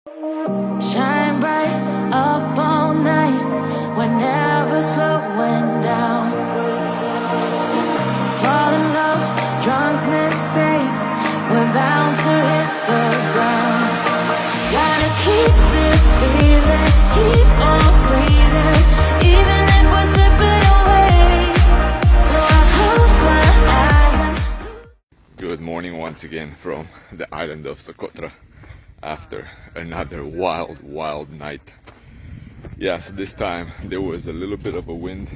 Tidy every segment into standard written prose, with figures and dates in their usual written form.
Shine bright up all night, we're never slowing down. Fall in love, drunk mistakes, we're bound to hit the ground. Gotta keep this feeling, keep on breathing, even if we're slipping away. So I close my eyes and... Good morning once again from the island of Saqطrى after another wild night. Yeah, so this time there was a little bit of a wind,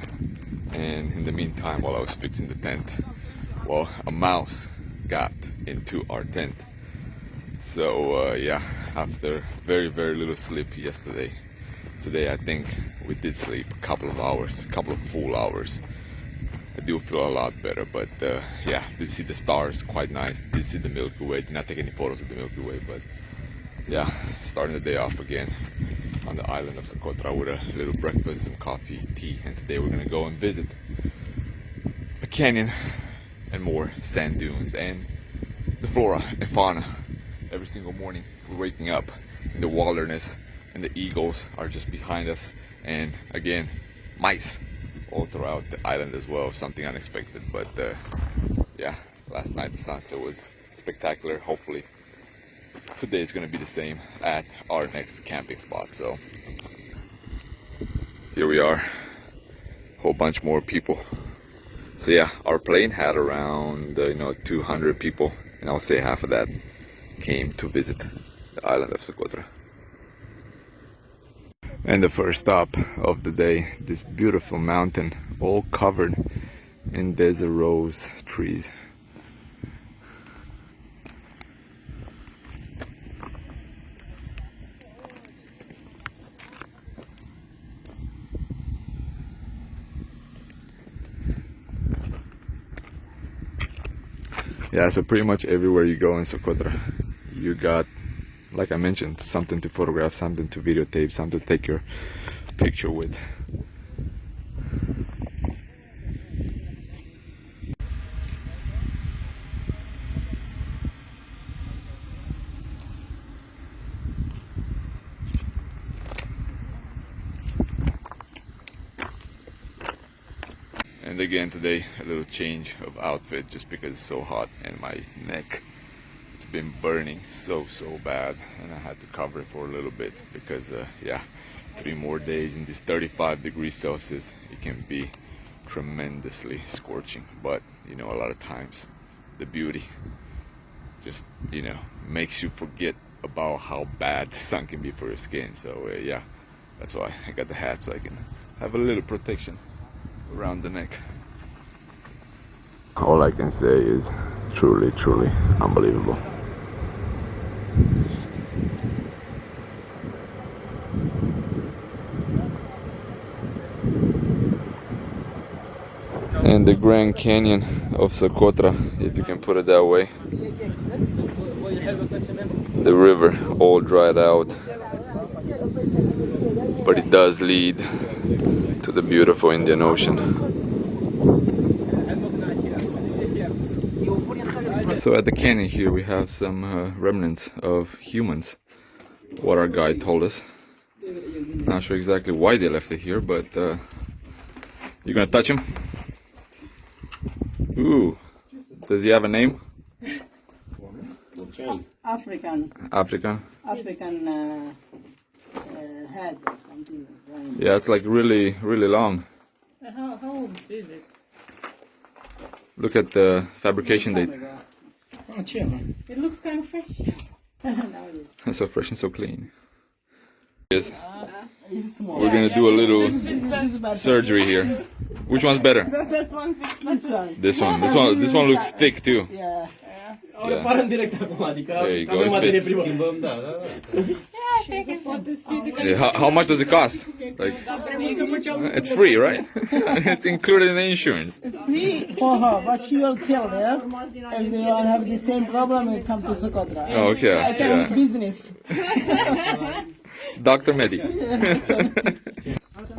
and in the meantime, while I was fixing the tent, well, a mouse got into our tent. So yeah, after very little sleep yesterday, today I think we did sleep a couple of full hours. I do feel a lot better, but yeah, did see the stars, quite nice. Did see the Milky Way. Did not take any photos of the Milky Way, but yeah, starting the day off again on the island of Saqطrى with a little breakfast, some coffee, tea, and today we're gonna go and visit a canyon and more sand dunes and the flora and fauna. Every single morning we're waking up in the wilderness, and the eagles are just behind us, and again, mice all throughout the island as well. Something unexpected, but yeah, last night the sunset was spectacular. Hopefully today is going to be the same at our next camping spot. So here we are, whole bunch more people. So yeah, our plane had around 200 people, and I would say half of that came to visit the island of Saqطrى. And the first stop of the day, this beautiful mountain all covered in desert rose trees. Yeah, so pretty much everywhere you go in Saqطrى, you got, like I mentioned, something to photograph, something to videotape, something to take your picture with. And again today, a little change of outfit just because it's so hot and my neck, it's been burning so bad, and I had to cover it for a little bit because yeah, 3 more days in this 35 degrees Celsius, it can be tremendously scorching. But a lot of times the beauty just makes you forget about how bad the sun can be for your skin. So yeah, that's why I got the hat, so I can have a little protection around the neck. All I can say is truly unbelievable. And the Grand Canyon of Saqطrى, if you can put it that way. The river all dried out, but it does lead to the beautiful Indian Ocean. So at the canyon here we have some remnants of humans, what our guide told us. Not sure exactly why they left it here, but you're gonna touch him? Ooh, does he have a name? African head or something. Yeah, it's like really long. How old is it? Look at the fabrication date. It looks kind of fresh. It's so fresh and so clean. Yes. It's small. We're gonna do a little surgery here. Which one's better? That one fits better. This one. This one looks thick too. Yeah. Yeah. There you go. It fits. Yeah, I think it was this physical. Yeah, how much does it cost? Like, it's free, right? It's included in the insurance. Free for her, but she will tell them if they all have the same problem and come to Saqطrى. Oh, okay. I can Yeah. make business. Dr. Medi.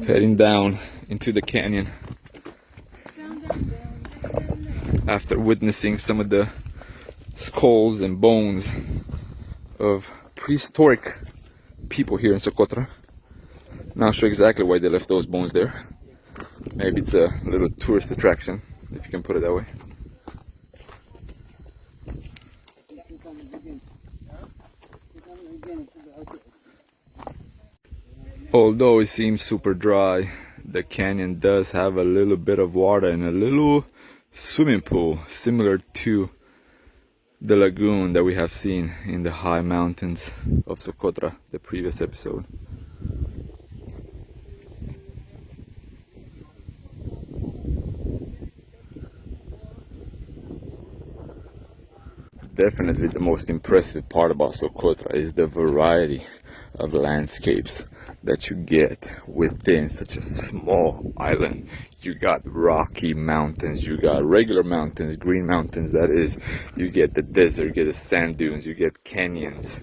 Heading down into the canyon after witnessing some of the skulls and bones of prehistoric people here in Saqotra. Not sure exactly why they left those bones there. Maybe it's a little tourist attraction, if you can put it that way. Although it seems super dry, the canyon does have a little bit of water and a little swimming pool similar to the lagoon that we have seen in the high mountains of Saqotra, the previous episode. Definitely the most impressive part about Saqotra is the variety of landscapes that you get within such a small island. You got rocky mountains, you got regular mountains, green mountains, that is, you get the desert, you get the sand dunes, you get canyons.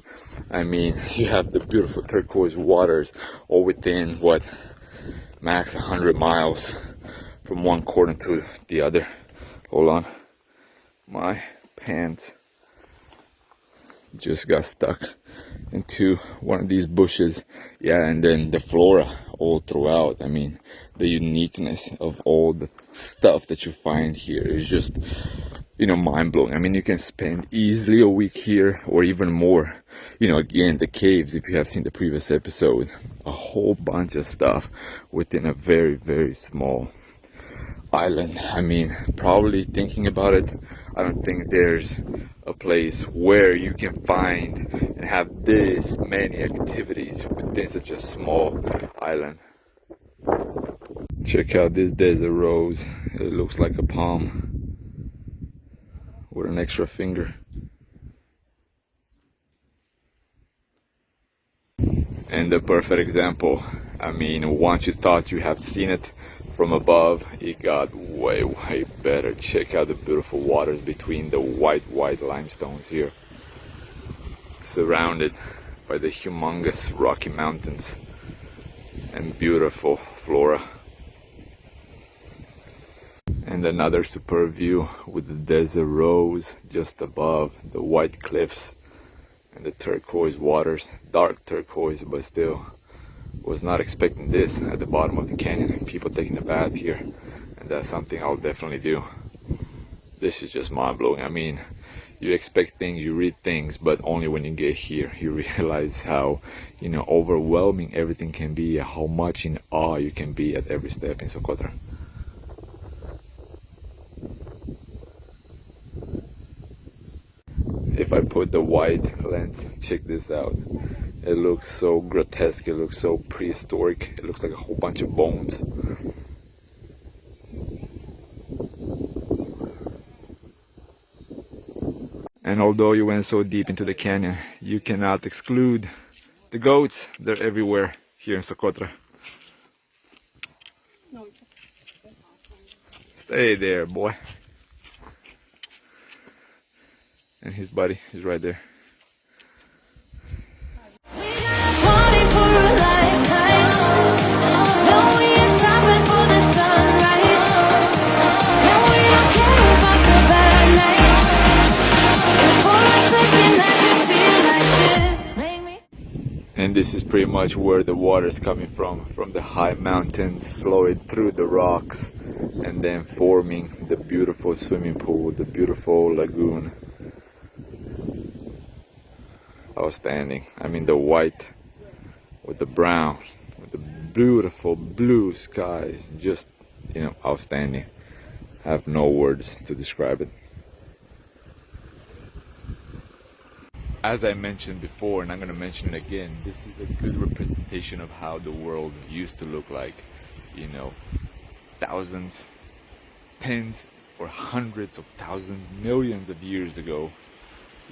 I mean, you have the beautiful turquoise waters all within, what, max 100 miles from one corner to the other. Hold on, my pants just got stuck into one of these bushes. Yeah, and then the flora all throughout. I mean, the uniqueness of all the stuff that you find here is just, you know, mind-blowing. I mean, you can spend easily a week here or even more. You know, again, the caves, if you have seen the previous episode, a whole bunch of stuff within a very, very small island. I mean, probably thinking about it, I don't think there's a place where you can find and have this many activities within such a small island. Check out this desert rose. It looks like a palm with an extra finger. And the perfect example. I mean, once you thought you have seen it from above, it got way, way better. Check out the beautiful waters between the white limestones here, surrounded by the humongous Rocky Mountains and beautiful flora. And another superb view with the desert rose just above, the white cliffs and the turquoise waters, dark turquoise, but still was not expecting this at the bottom of the canyon. People taking a bath here, and that's something I'll definitely do. This is just mind-blowing. I mean, you expect things, you read things, but only when you get here you realize how, you know, overwhelming everything can be, how much in awe you can be at every step in Saqotra. If I put the wide lens, check this out. It looks so grotesque, it looks so prehistoric, it looks like a whole bunch of bones. And although you went so deep into the canyon, you cannot exclude the goats. They're everywhere here in Saqotra. Stay there, boy. And his buddy is right there. And this is pretty much where the water is coming from the high mountains, flowing through the rocks and then forming the beautiful swimming pool, the beautiful lagoon. Outstanding. I mean, the white with the brown, with the beautiful blue skies, just, you know, outstanding. I have no words to describe it. As I mentioned before, and I'm going to mention it again, this is a good representation of how the world used to look like, you know, thousands, tens or hundreds of thousands, millions of years ago,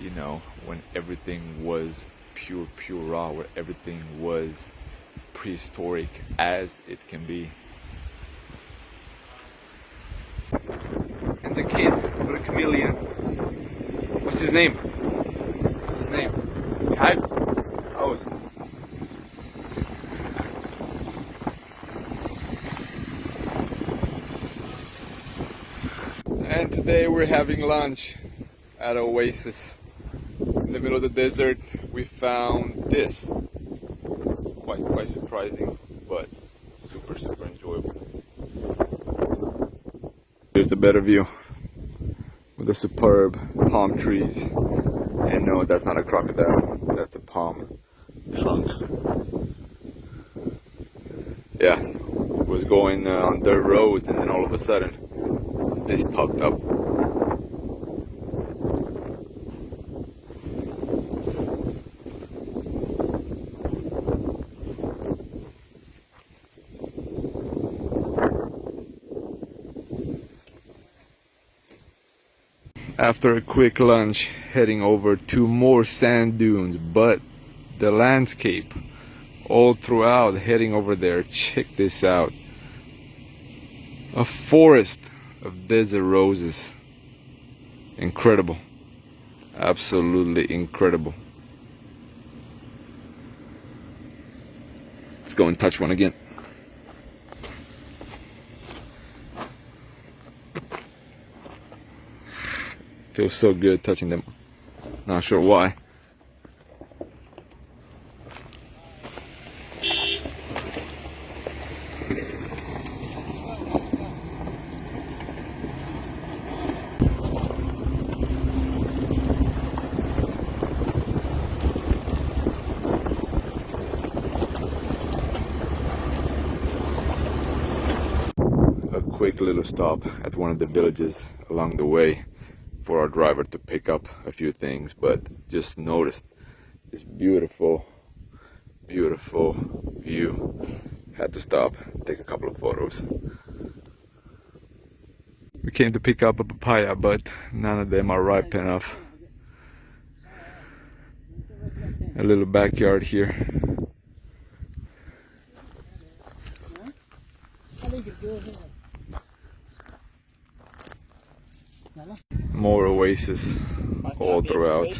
you know, when everything was pure raw, where everything was prehistoric as it can be. And the kid, what a chameleon. What's his name? Name? Hype? Oh. And today we're having lunch at an oasis in the middle of the desert. We found this. quite surprising, but super enjoyable. Here's a better view with the superb palm trees. And no, that's not a crocodile, that's a palm trunk. Yeah, was going on dirt roads, and then all of a sudden this popped up. After a quick lunch, heading over to more sand dunes, but the landscape all throughout, heading over there, check this out. A forest of desert roses. Incredible. Absolutely incredible. Let's go and touch one again. Feels so good touching them. Not sure why. A quick little stop at one of the villages along the way for our driver to pick up a few things, but just noticed this beautiful view. Had to stop, take a couple of photos. We came to pick up a papaya, but none of them are ripe enough. A little backyard here. More oasis all throughout.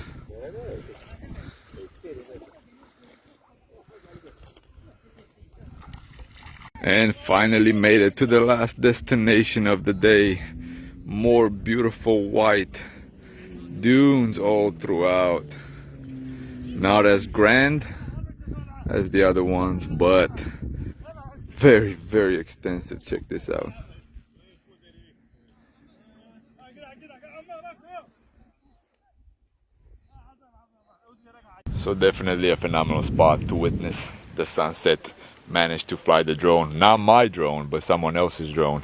And finally made it to the last destination of the day. More beautiful white dunes all throughout. Not as grand as the other ones, but very extensive. Check this out. So definitely a phenomenal spot to witness the sunset. Managed to fly the drone, not my drone, but someone else's drone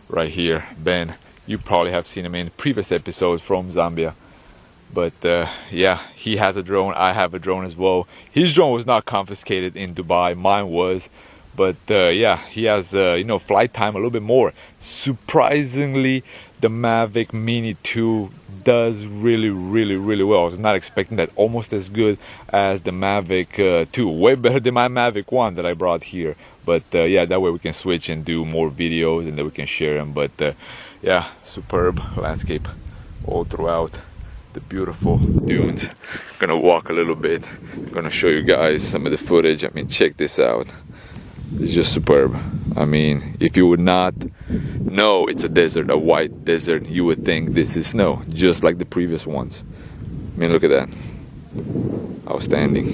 right here. Ben, you probably have seen him in previous episodes from Zambia, but yeah, he has a drone, I have a drone as well. His drone was not confiscated in Dubai, mine was, but yeah, he has you know, flight time a little bit more. Surprisingly, the Mavic Mini 2 does really well. I was not expecting that. Almost as good as the Mavic 2, way better than my Mavic 1 that I brought here. But yeah, that way we can switch and do more videos, and then we can share them. But yeah, superb landscape all throughout, the beautiful dunes. Gonna walk a little bit, gonna show you guys some of the footage. I mean, check this out. It's just superb. I mean, if you would not know it's a desert, a white desert, you would think this is snow, just like the previous ones. I mean, look at that. Outstanding.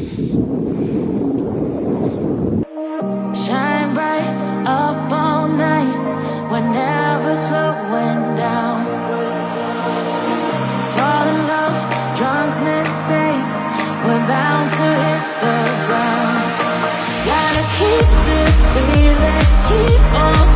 Shine bright up all night, we're never slowing down. Fall in love, drunk mistakes, we're bound to hit the ground. Gotta keep this feeling, keep on